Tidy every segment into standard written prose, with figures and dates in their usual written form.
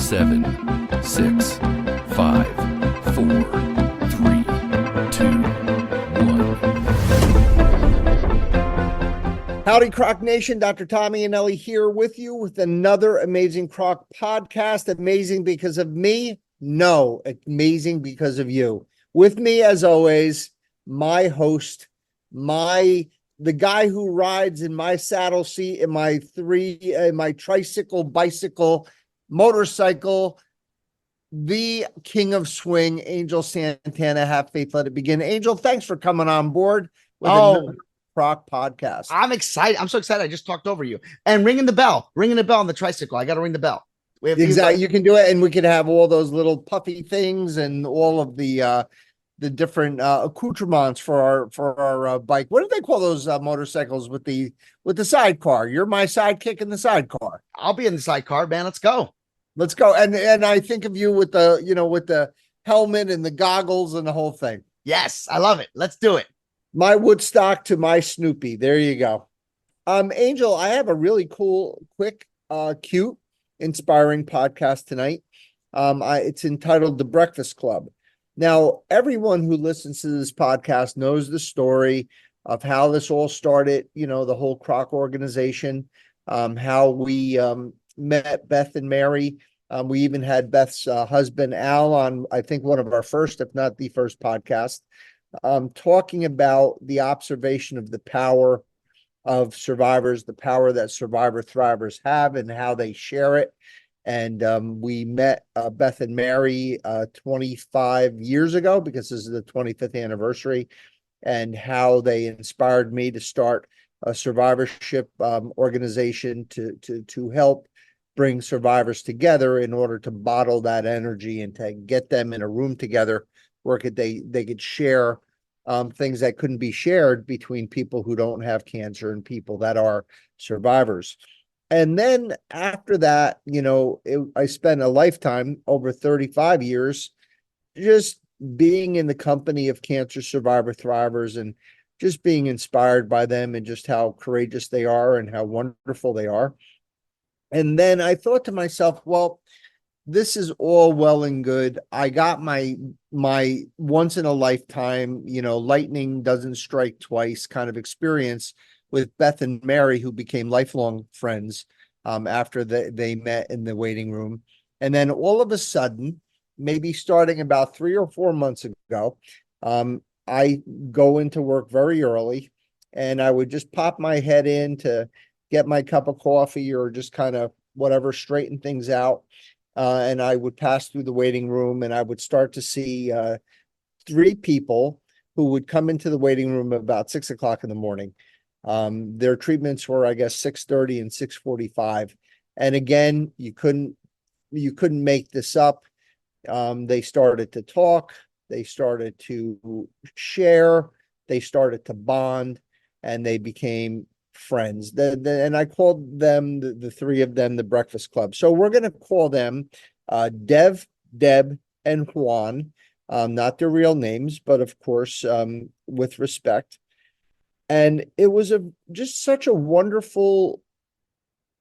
7, 6, 5, 4, 3, 2, 1. Howdy, Croc Nation. Dr. Tommy and Ellie here with you with another amazing Croc podcast. Amazing because of me? No, amazing because of you. With me, as always, my host, the guy who rides in my saddle seat in my tricycle, bicycle, motorcycle, the king of swing, Angel Santana. Have faith, let it begin. Angel, thanks for coming on board with another Croc podcast. I'm excited. I'm so excited. I just talked over you. And ringing the bell on the tricycle. I got to ring the bell. Exactly. You can do it, and we can have all those little puffy things and all of the different accoutrements for our bike. What do they call those motorcycles with the sidecar? You're my sidekick in the sidecar. I'll be in the sidecar, man. Let's go. And I think of you with the helmet and the goggles and the whole thing. Yes, I love it. Let's do it. My Woodstock to my Snoopy. There you go. Angel, I have a really cool, quick, cute, inspiring podcast tonight. It's entitled The Breakfast Club. Now, everyone who listens to this podcast knows the story of how this all started, the whole CROC organization, how we met Beth and Mary. We even had Beth's husband, Al, on, I think, one of our first, if not the first podcast, talking about the observation of the power of survivors, the power that survivor thrivers have and how they share it. And we met Beth and Mary 25 years ago, because this is the 25th anniversary, and how they inspired me to start a survivorship organization to help bring survivors together in order to bottle that energy and to get them in a room together where they could share things that couldn't be shared between people who don't have cancer and people that are survivors. And then after that, I spent a lifetime, over 35 years, just being in the company of cancer survivor thrivers and just being inspired by them and just how courageous they are and how wonderful they are. And then I thought to myself, well, this is all well and good. I got my once in a lifetime, lightning doesn't strike twice kind of experience with Beth and Mary, who became lifelong friends after they met in the waiting room. And then all of a sudden, maybe starting about 3 or 4 months ago, I go into work very early, and I would just pop my head in to get my cup of coffee or just kind of whatever, straighten things out. And I would pass through the waiting room, and I would start to see 3 people who would come into the waiting room about 6 o'clock in the morning. Their treatments were, I guess, 6:30 and 6:45. And again, you couldn't make this up. They started to talk, they started to share, they started to bond, and they became friends. And I called them, the 3 of them, the Breakfast Club. So we're going to call them Dev, Deb, and Juan. Not their real names, but of course, with respect. And it was just such a wonderful,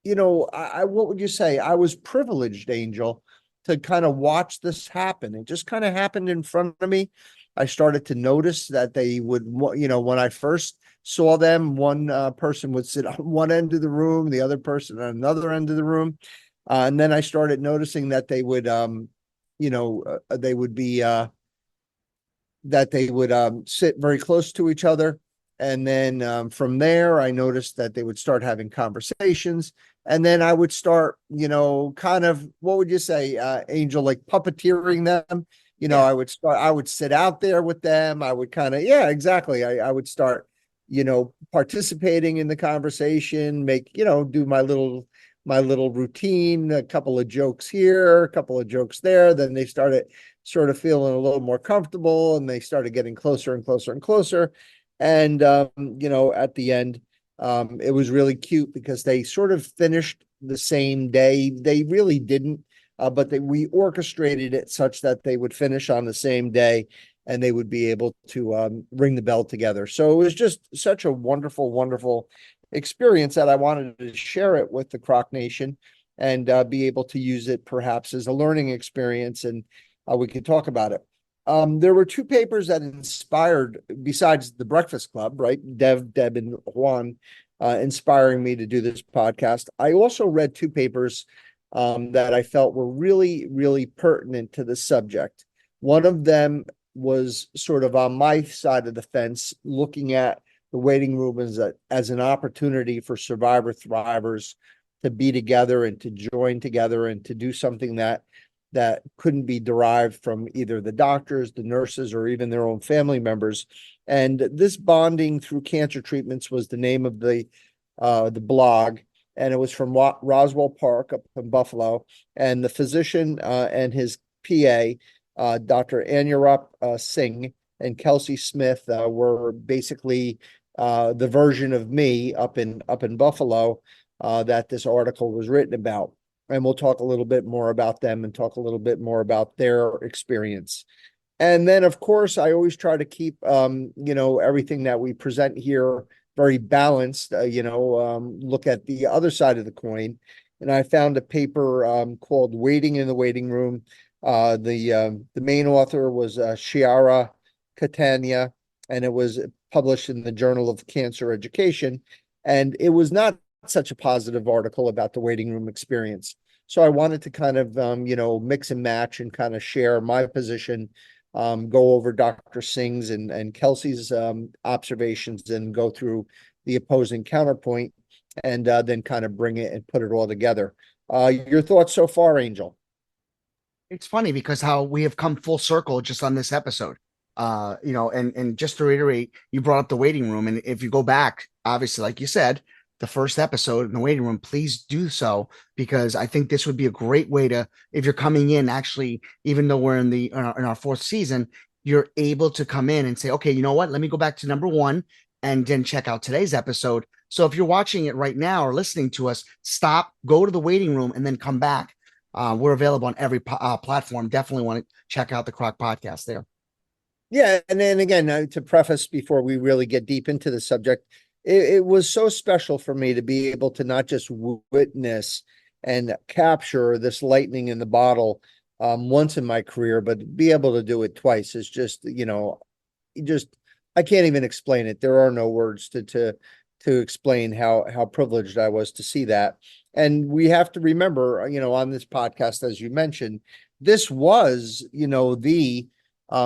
what would you say? I was privileged, Angel, to kind of watch this happen. It just kind of happened in front of me. I started to notice that they would, when I first saw them, one person would sit on one end of the room, the other person on another end of the room. And then I started noticing that they would, sit very close to each other. And then from there, I noticed that they would start having conversations. And then I would start, kind of, what would you say, Angel, like puppeteering them? Yeah. I would sit out there with them. I would kind of, yeah, exactly. I would start, participating in the conversation, do my little routine, a couple of jokes here, a couple of jokes there. Then they started sort of feeling a little more comfortable, and they started getting closer and closer and closer. And, at the end, it was really cute because they sort of finished the same day. They really didn't, but we orchestrated it such that they would finish on the same day, and they would be able to ring the bell together. So it was just such a wonderful, wonderful experience that I wanted to share it with the CROC Nation. and be able to use it perhaps as a learning experience, and we could talk about it. There were two papers that inspired, besides the Breakfast Club, right? Deb, and Juan inspiring me to do this podcast. I also read two papers that I felt were really, really pertinent to the subject. One of them was sort of on my side of the fence, looking at the waiting room as an opportunity for survivor thrivers to be together and to join together and to do something that couldn't be derived from either the doctors, the nurses, or even their own family members. And this bonding through cancer treatments was the name of the blog, and it was from Roswell Park up in Buffalo. And the physician and his PA, Dr. Anurup Singh and Kelsey Smith, were basically the version of me up in Buffalo that this article was written about. And we'll talk a little bit more about them and talk a little bit more about their experience. And then, of course, I always try to keep, everything that we present here very balanced, look at the other side of the coin. And I found a paper called Waiting in the Waiting Room. The main author was Shiara Catania, and it was published in the Journal of Cancer Education. And it was not such a positive article about the waiting room experience. So I wanted to kind of, mix and match and kind of share my position, go over Dr. Singh's and Kelsey's observations, and go through the opposing counterpoint, and then kind of bring it and put it all together. Your thoughts so far, Angel? It's funny because how we have come full circle just on this episode. And just to reiterate, you brought up the waiting room. And if you go back, obviously, like you said, the first episode in the waiting room, please do so, because I think this would be a great way to, if you're coming in, actually, even though we're in our fourth season, you're able to come in and say, okay, you know what? Let me go back to number one and then check out today's episode. So if you're watching it right now or listening to us, stop, go to the waiting room, and then come back. We're available on every platform. Definitely want to check out the CROC podcast there. Yeah, and then again, to preface before we really get deep into the subject, it was so special for me to be able to not just witness and capture this lightning in the bottle once in my career, but be able to do it twice is just, I can't even explain it. There are no words to explain how privileged I was to see that. And we have to remember, on this podcast, as you mentioned, this was, the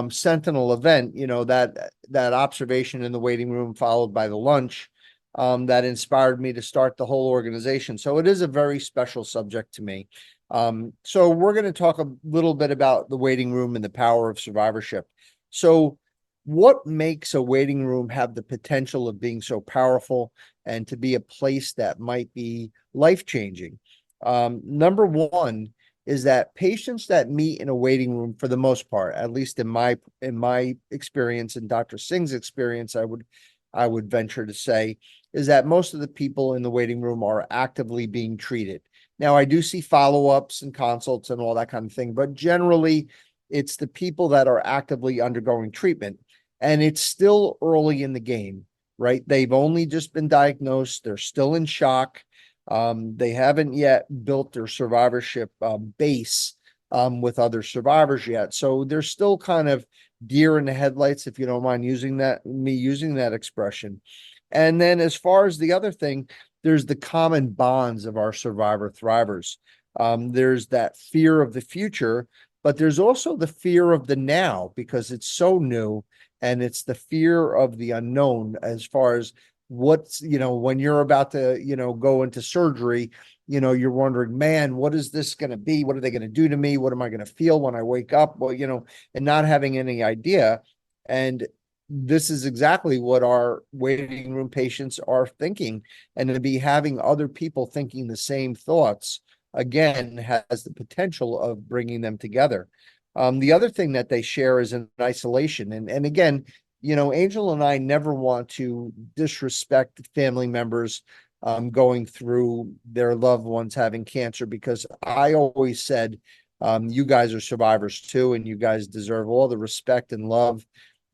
sentinel event, that observation in the waiting room followed by the lunch, that inspired me to start the whole organization. So it is a very special subject to me. So we're going to talk a little bit about the waiting room and the power of survivorship. So what makes a waiting room have the potential of being so powerful and to be a place that might be life-changing? Number one is that patients that meet in a waiting room, for the most part, at least in my experience and Dr. Singh's experience, I would venture to say, is that most of the people in the waiting room are actively being treated. Now, I do see follow-ups and consults and all that kind of thing, but generally, it's the people that are actively undergoing treatment. And it's still early in the game, right? They've only just been diagnosed. They're still in shock. They haven't yet built their survivorship base with other survivors yet. So they're still kind of deer in the headlights, if you don't mind using that expression. And then as far as the other thing, there's the common bonds of our survivor thrivers. There's that fear of the future, but there's also the fear of the now, because it's so new. And it's the fear of the unknown, as far as what's, when you're about to, go into surgery, you're wondering, man, what is this going to be? What are they going to do to me? What am I going to feel when I wake up? Well, and not having any idea. And this is exactly what our waiting room patients are thinking. And to be having other people thinking the same thoughts, again, has the potential of bringing them together. The other thing that they share is an isolation. And again, Angel and I never want to disrespect family members going through their loved ones having cancer, because I always said, you guys are survivors too, and you guys deserve all the respect and love,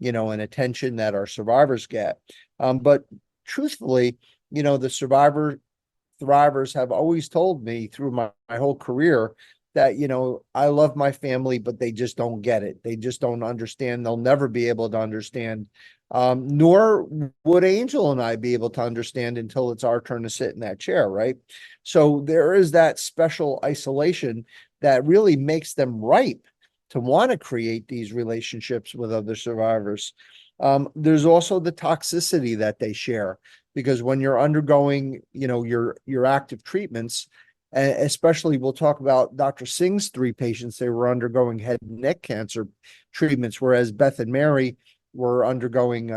and attention that our survivors get. But truthfully, the survivor thrivers have always told me through my whole career that, I love my family, but they just don't get it. They just don't understand. They'll never be able to understand. Nor would Angel and I be able to understand until it's our turn to sit in that chair, right? So there is that special isolation that really makes them ripe to want to create these relationships with other survivors. There's also the toxicity that they share, because when you're undergoing, your active treatments, especially we'll talk about Dr. Singh's 3 patients, they were undergoing head and neck cancer treatments, whereas Beth and Mary were undergoing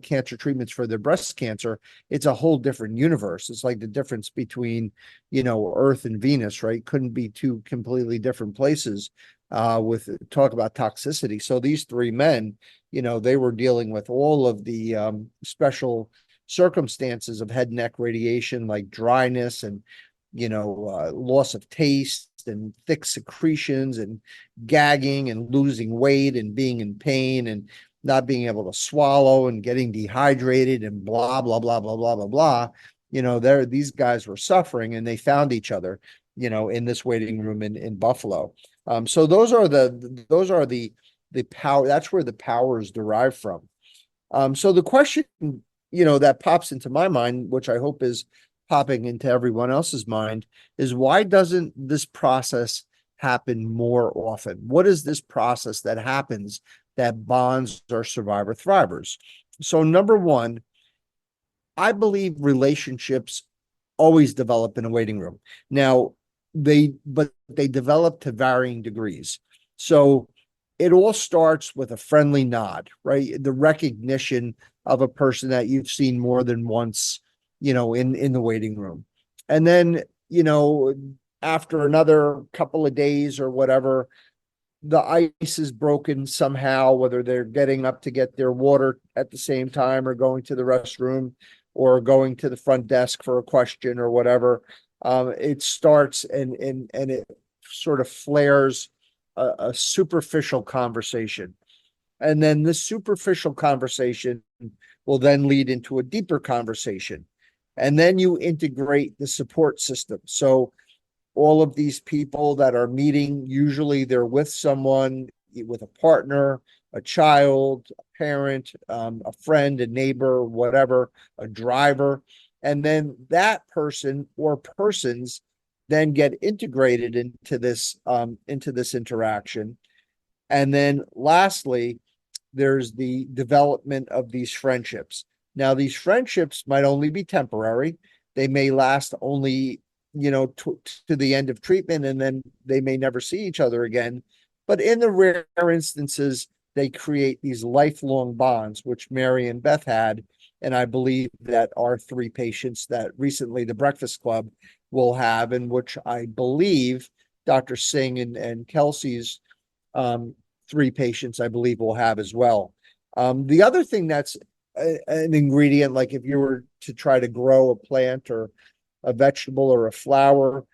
cancer treatments for their breast cancer. It's a whole different universe. It's like the difference between, Earth and Venus, right? Couldn't be 2 completely different places with talk about toxicity. So these 3 men, they were dealing with all of the special circumstances of head and neck radiation, like dryness and, loss of taste and thick secretions and gagging and losing weight and being in pain and not being able to swallow and getting dehydrated and blah, blah, blah, blah, blah, blah, blah. These guys were suffering, and they found each other, in this waiting room in Buffalo. So those are the power. That's where the power is derived from. So the question, that pops into my mind, which I hope is popping into everyone else's mind, is why doesn't this process happen more often? What is this process that happens that bonds our survivor thrivers? So number one, I believe relationships always develop in a waiting room. Now, but they develop to varying degrees. So it all starts with a friendly nod, right? The recognition of a person that you've seen more than once, in the waiting room. And then, after another couple of days or whatever, the ice is broken somehow, whether they're getting up to get their water at the same time or going to the restroom or going to the front desk for a question or whatever. It starts and it sort of flares a superficial conversation. And then this superficial conversation will then lead into a deeper conversation. And then you integrate the support system. So all of these people that are meeting, usually they're with someone, with a partner, a child, a parent, a friend, a neighbor, whatever, a driver. And then that person or persons then get integrated into this interaction. And then lastly, there's the development of these friendships. Now, these friendships might only be temporary. They may last only, to the end of treatment, and then they may never see each other again. But in the rare instances, they create these lifelong bonds, which Mary and Beth had. And I believe that our 3 patients that recently the Breakfast Club will have, and which I believe Dr. Singh and Kelsey's 3 patients, I believe, will have as well. The other thing that's an ingredient, like if you were to try to grow a plant or a vegetable or a flower,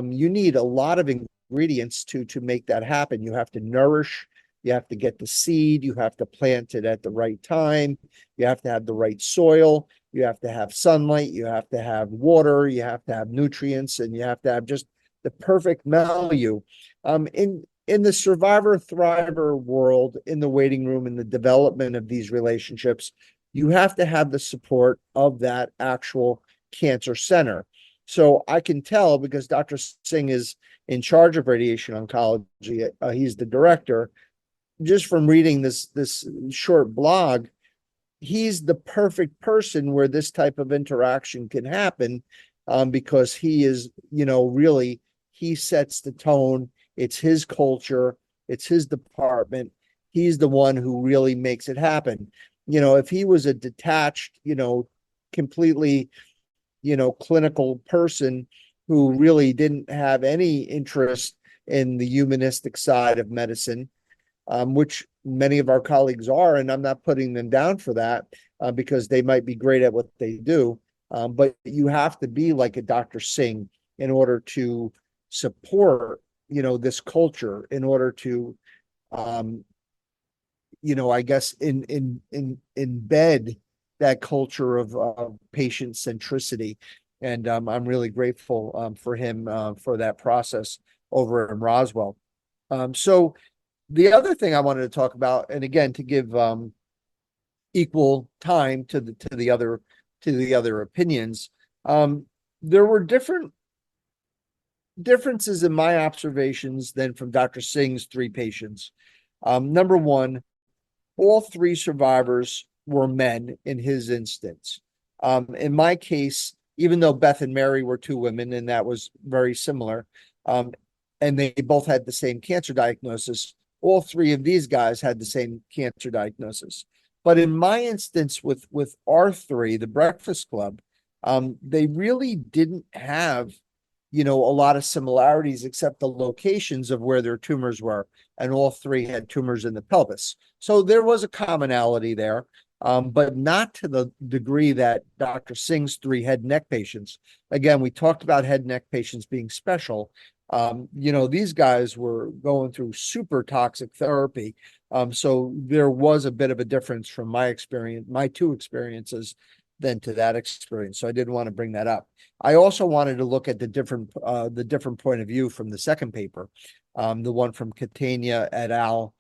you need a lot of ingredients to make that happen. You have to nourish, you have to get the seed, you have to plant it at the right time, you have to have the right soil, you have to have sunlight, you have to have water, you have to have nutrients, and you have to have just the perfect milieu. In the survivor thriver world, in the waiting room, in the development of these relationships, you have to have the support of that actual cancer center. So I can tell, because Dr. Singh is in charge of radiation oncology, he's the director, just from reading this short blog, he's the perfect person where this type of interaction can happen, because he is, really, he sets the tone. It's his culture. It's his department. He's the one who really makes it happen. If he was a detached, completely, clinical person who really didn't have any interest in the humanistic side of medicine, which many of our colleagues are, and I'm not putting them down for that, because they might be great at what they do. But you have to be like a Dr. Singh in order to support, this culture, in order to, I guess embed that culture of patient centricity. And I'm really grateful for him for that process over in Roswell. So the other thing I wanted to talk about, and again, to give equal time to the other opinions, there were differences in my observations than from Dr. Singh's three patients. Number one, all three survivors were men in his instance. In my case, even though Beth and Mary were two women, and that was very similar, and they both had the same cancer diagnosis, all three of these guys had the same cancer diagnosis. But in my instance with R3, the Breakfast Club, they really didn't have, a lot of similarities except the locations of where their tumors were, and all three had tumors in the pelvis. So there was a commonality there, but not to the degree that Dr. Singh's three head and neck patients. Again, we talked about head and neck patients being special. These guys were going through super toxic therapy. So there was a bit of a difference from my experience, my two experiences, than to that experience. So I did want to bring that up. I also wanted to look at the different point of view from the second paper, the one from Catania et al.,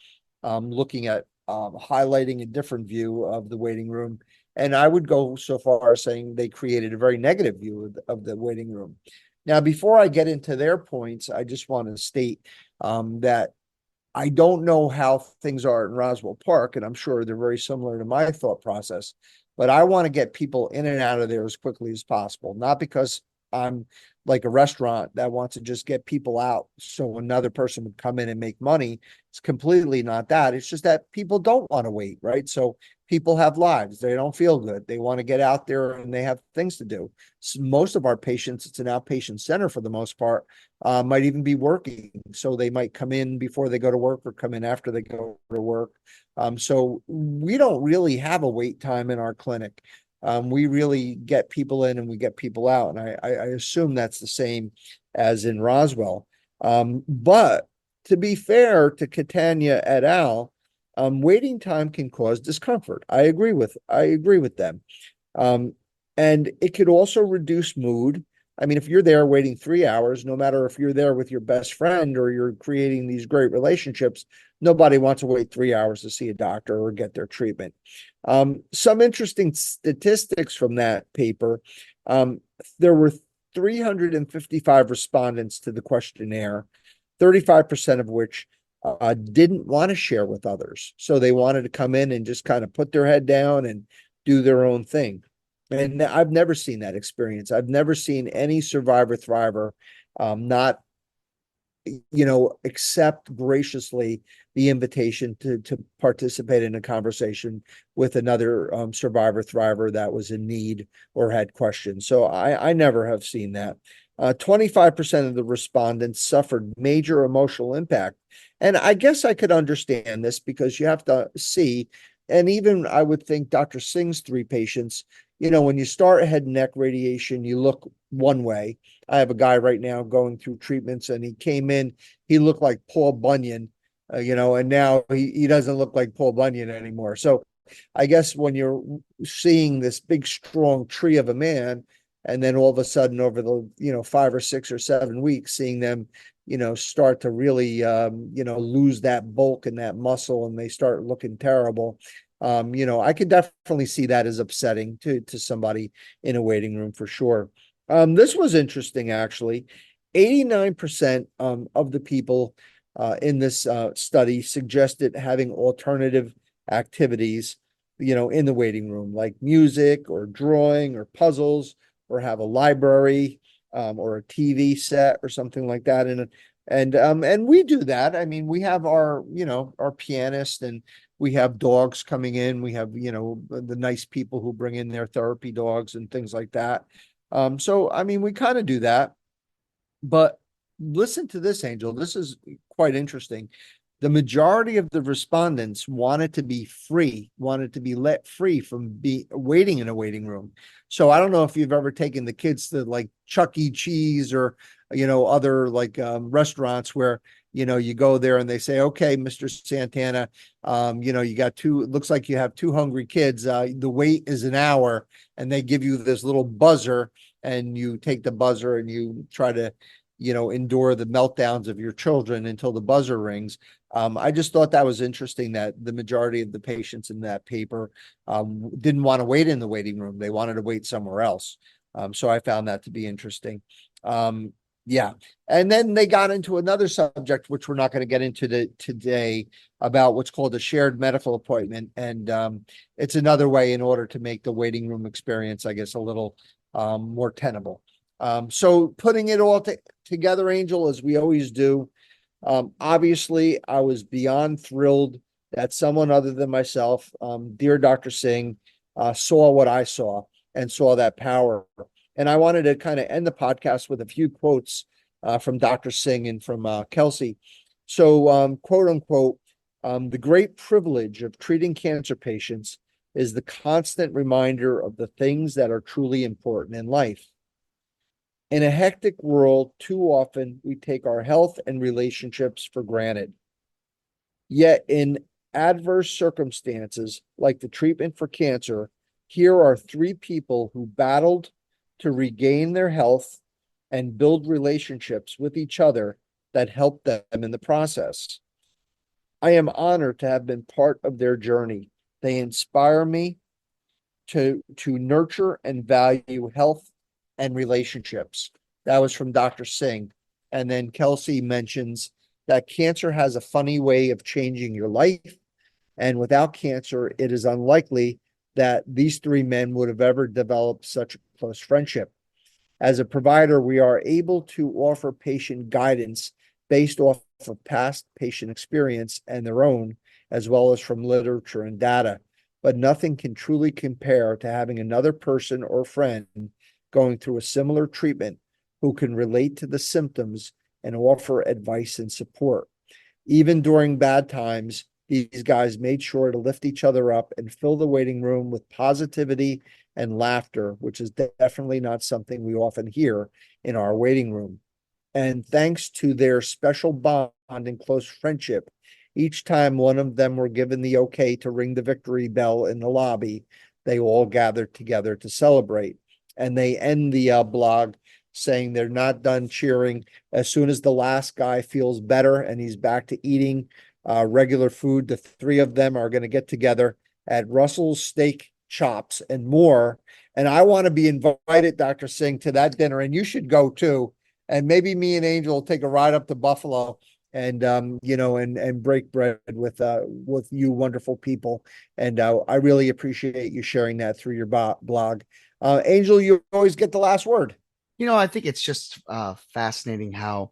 looking at highlighting a different view of the waiting room. And I would go so far as saying they created a very negative view of the waiting room. Now, before I get into their points, I just want to state that I don't know how things are in Roswell Park, and I'm sure they're very similar to my thought process, but I want to get people in and out of there as quickly as possible, not because I'm like a restaurant that wants to just get people out so another person would come in and make money. It's completely not that. It's just that people don't want to wait, right? So people have lives. They don't feel good. They want to get out there and they have things to do. So most of our patients, it's an outpatient center for the most part, might even be working. So they might come in before they go to work or come in after they go to work. So we don't really have a wait time in our clinic. We really get people in and we get people out. And I assume that's the same as in Roswell. But to be fair to Catania et al., waiting time can cause discomfort. I agree with them. And it could also reduce mood. I mean, if you're there waiting 3 hours, no matter if you're there with your best friend or you're creating these great relationships, nobody wants to wait 3 hours to see a doctor or get their treatment. Some interesting statistics from that paper. There were 355 respondents to the questionnaire, 35% of which didn't want to share with others. So they wanted to come in and just kind of put their head down and do their own thing. And I've never seen that experience. I've never seen any survivor thriver not, accept graciously the invitation to participate in a conversation with another survivor thriver that was in need or had questions. So I never have seen that. 25% of the respondents suffered major emotional impact. And I guess I could understand this because you have to see, and even I would think Dr. Singh's three patients, when you start head and neck radiation, you look one way. I have a guy right now going through treatments and he came in, he looked like Paul Bunyan, and now he doesn't look like Paul Bunyan anymore. So I guess when you're seeing this big, strong tree of a man, and then all of a sudden over the, 5 or 6 or 7 weeks, seeing them, start to really, lose that bulk and that muscle and they start looking terrible. I could definitely see that as upsetting to somebody in a waiting room for sure. This was interesting, actually. 89% of the people in this study suggested having alternative activities, in the waiting room, like music or drawing or puzzles, or have a library or a TV set or something like that. And we do that. I mean, we have our pianist, and we have dogs coming in. We have, the nice people who bring in their therapy dogs and things like that. So, I mean, we kind of do that. But listen to this, Angel. This is quite interesting. The majority of the respondents wanted to be let free from waiting in a waiting room. So I don't know if you've ever taken the kids to like Chuck E. Cheese or, other like restaurants where, you go there and they say, okay, Mr. Santana, you got it looks like you have two hungry kids. The wait is an hour, and they give you this little buzzer and you take the buzzer and you try to, endure the meltdowns of your children until the buzzer rings. I just thought that was interesting that the majority of the patients in that paper didn't want to wait in the waiting room. They wanted to wait somewhere else. So I found that to be interesting. Yeah. And then they got into another subject, which we're not going to get into today, about what's called a shared medical appointment. And it's another way in order to make the waiting room experience, I guess, a little more tenable. So putting it all together, Angel, as we always do, obviously, I was beyond thrilled that someone other than myself, dear Dr. Singh, saw what I saw and saw that power. And I wanted to kind of end the podcast with a few quotes from Dr. Singh and from Kelsey. So, quote unquote, the great privilege of treating cancer patients is the constant reminder of the things that are truly important in life. In a hectic world, too often we take our health and relationships for granted. Yet in adverse circumstances, like the treatment for cancer, here are three people who battled to regain their health and build relationships with each other that helped them in the process. I am honored to have been part of their journey. They inspire me to nurture and value health and relationships. That was from Dr. Singh. And then Kelsey mentions that cancer has a funny way of changing your life. And without cancer, it is unlikely that these three men would have ever developed such a close friendship. As a provider, we are able to offer patient guidance based off of past patient experience and their own, as well as from literature and data. But nothing can truly compare to having another person or friend going through a similar treatment who can relate to the symptoms and offer advice and support. Even during bad times, these guys made sure to lift each other up and fill the waiting room with positivity and laughter, which is definitely not something we often hear in our waiting room. And thanks to their special bond and close friendship, each time one of them were given the okay to ring the victory bell in the lobby, they all gathered together to celebrate. And they end the blog saying they're not done cheering. As soon as the last guy feels better and he's back to eating regular food, the three of them are going to get together at Russell's Steak Chops and more. And I want to be invited, Dr. Singh, to that dinner, and you should go too. And maybe me and Angel will take a ride up to Buffalo and and break bread with you wonderful people. And I really appreciate you sharing that through your blog. Angel, you always get the last word. I think it's just fascinating how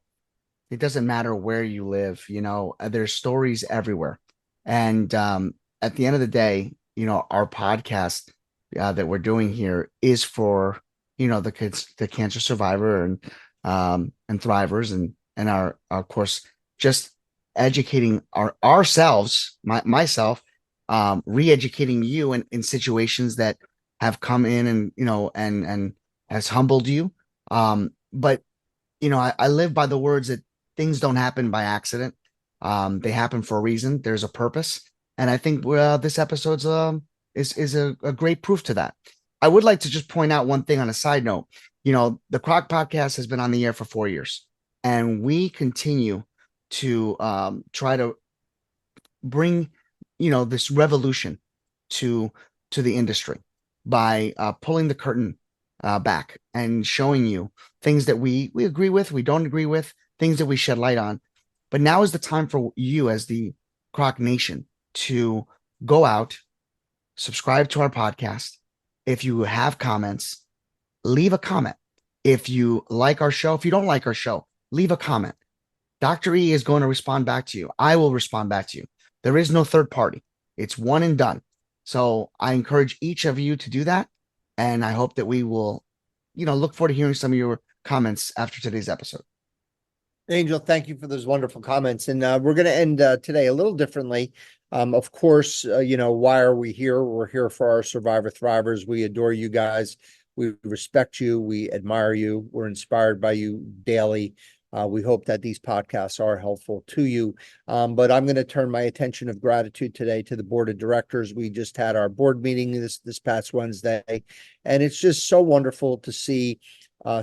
it doesn't matter where you live, there's stories everywhere. And at the end of the day, our podcast that we're doing here is for, the kids, the cancer survivor and thrivers and our of course, just educating ourselves, myself, re-educating you in situations that have come in and has humbled you. But I live by the words that things don't happen by accident. They happen for a reason. There's a purpose. And I think this episode's is a great proof to that. I would like to just point out one thing on a side note. The CROC podcast has been on the air for 4 years, and we continue to try to bring, this revolution to the industry by pulling the curtain back and showing you things that we agree with, we don't agree with, things that we shed light on. But now is the time for you as the CROC Nation to go out, subscribe to our podcast. If you have comments, leave a comment. If you like our show, if you don't like our show, leave a comment. Dr. E is going to respond back to you. I will respond back to you. There is no third party. It's one and done. So I encourage each of you to do that. And I hope that we will, look forward to hearing some of your comments after today's episode. Angel, thank you for those wonderful comments. And we're going to end today a little differently. Of course, why are we here? We're here for our survivor thrivers. We adore you guys. We respect you. We admire you. We're inspired by you daily. We hope that these podcasts are helpful to you. But I'm going to turn my attention of gratitude today to the board of directors. We just had our board meeting this past Wednesday, and it's just so wonderful to see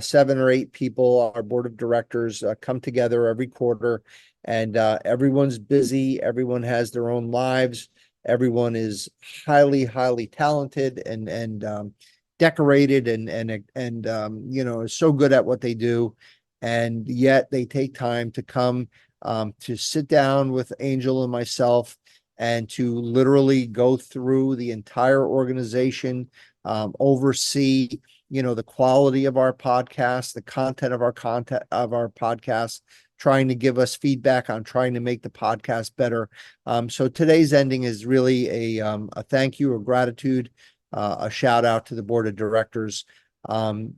7 or 8 people, our board of directors, come together every quarter, and everyone's busy. Everyone has their own lives. Everyone is highly, highly talented and decorated and is so good at what they do, and yet they take time to come to sit down with Angel and myself and to literally go through the entire organization, oversee the quality of our podcast, the content of our podcast, trying to give us feedback on trying to make the podcast better. So today's ending is really a thank you, a gratitude, a shout out to the board of directors, to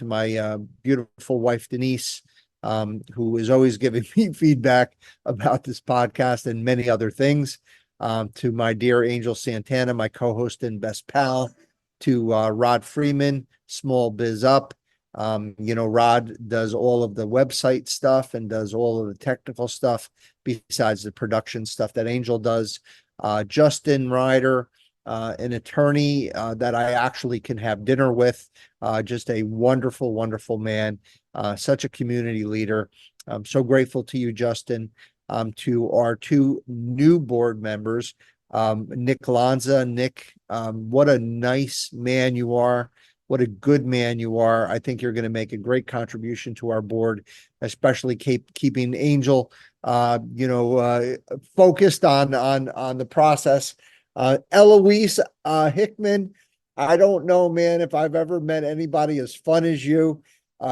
my beautiful wife, Denise, who is always giving me feedback about this podcast and many other things, to my dear Angel Santana, my co-host and best pal, to Rod Freeman, Small Biz Up. Rod does all of the website stuff and does all of the technical stuff besides the production stuff that Angel does. Justin Ryder, an attorney that I actually can have dinner with, just a wonderful, wonderful man, such a community leader. I'm so grateful to you, Justin. To our 2 new board members, Nick Lanza. Nick, what a nice man you are. What a good man you are. I think you're going to make a great contribution to our board, especially keeping Angel, focused on the process. Eloise Hickman, I don't know, man, if I've ever met anybody as fun as you.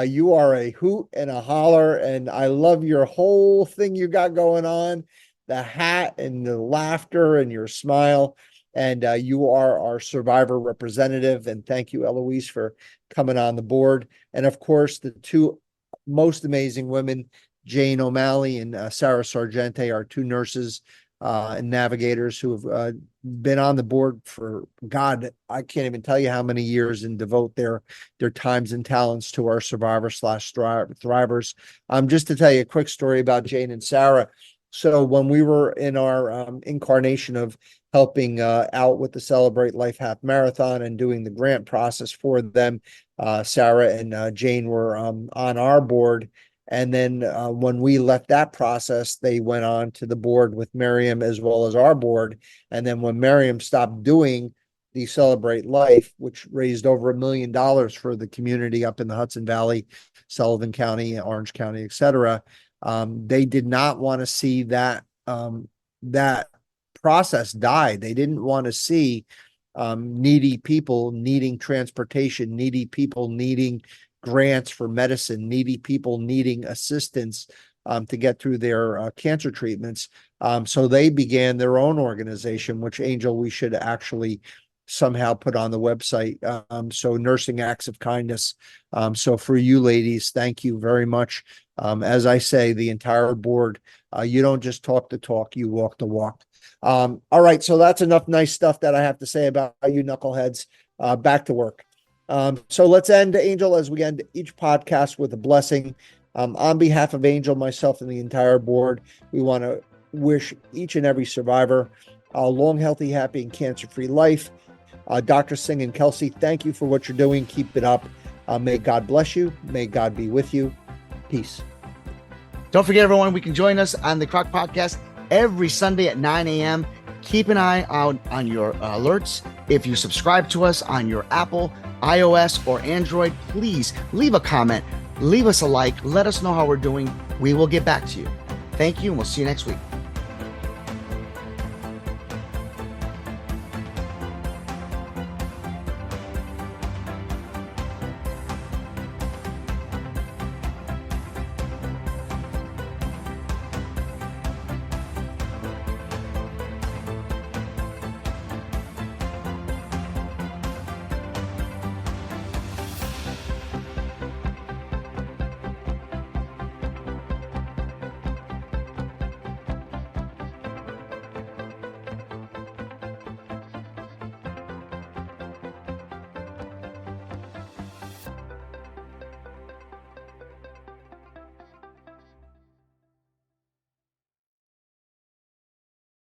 You are a hoot and a holler, and I love your whole thing you got going on, the hat and the laughter and your smile. And you are our survivor representative. And thank you, Eloise, for coming on the board. And of course, the 2 most amazing women, Jane O'Malley and Sarah Sargente, our 2 nurses and navigators who have been on the board for, God, I can't even tell you how many years, and devote their times and talents to our survivor/thrivers. Just to tell you a quick story about Jane and Sarah. So when we were in our incarnation of helping out with the Celebrate Life Half Marathon and doing the grant process for them, Sarah and Jane were on our board. And then when we left that process, they went on to the board with Miriam as well as our board. And then when Miriam stopped doing the Celebrate Life, which raised over $1 million for the community up in the Hudson Valley, Sullivan County, Orange County, etc., they did not want to see that process die. They didn't want to see needy people needing transportation, needy people needing grants for medicine, needy people needing assistance to get through their cancer treatments. So they began their own organization, which, Angel, we should actually somehow put on the website. So Nursing Acts of Kindness. So for you ladies, thank you very much. As I say, the entire board, you don't just talk the talk, you walk the walk. All right, so that's enough nice stuff that I have to say about you knuckleheads. Back to work. So let's end, Angel, as we end each podcast, with a blessing. On behalf of Angel, myself, and the entire board, we want to wish each and every survivor a long, healthy, happy, and cancer-free life. Dr. Singh and Kelsey, thank you for what you're doing. Keep it up. May God bless you. May God be with you. Peace. Don't forget, everyone, we can join us on the CROC podcast every Sunday at 9 a.m. Keep an eye out on your alerts. If you subscribe to us on your Apple, iOS, or Android, please leave a comment, leave us a like, let us know how we're doing. We will get back to you. Thank you, and we'll see you next week.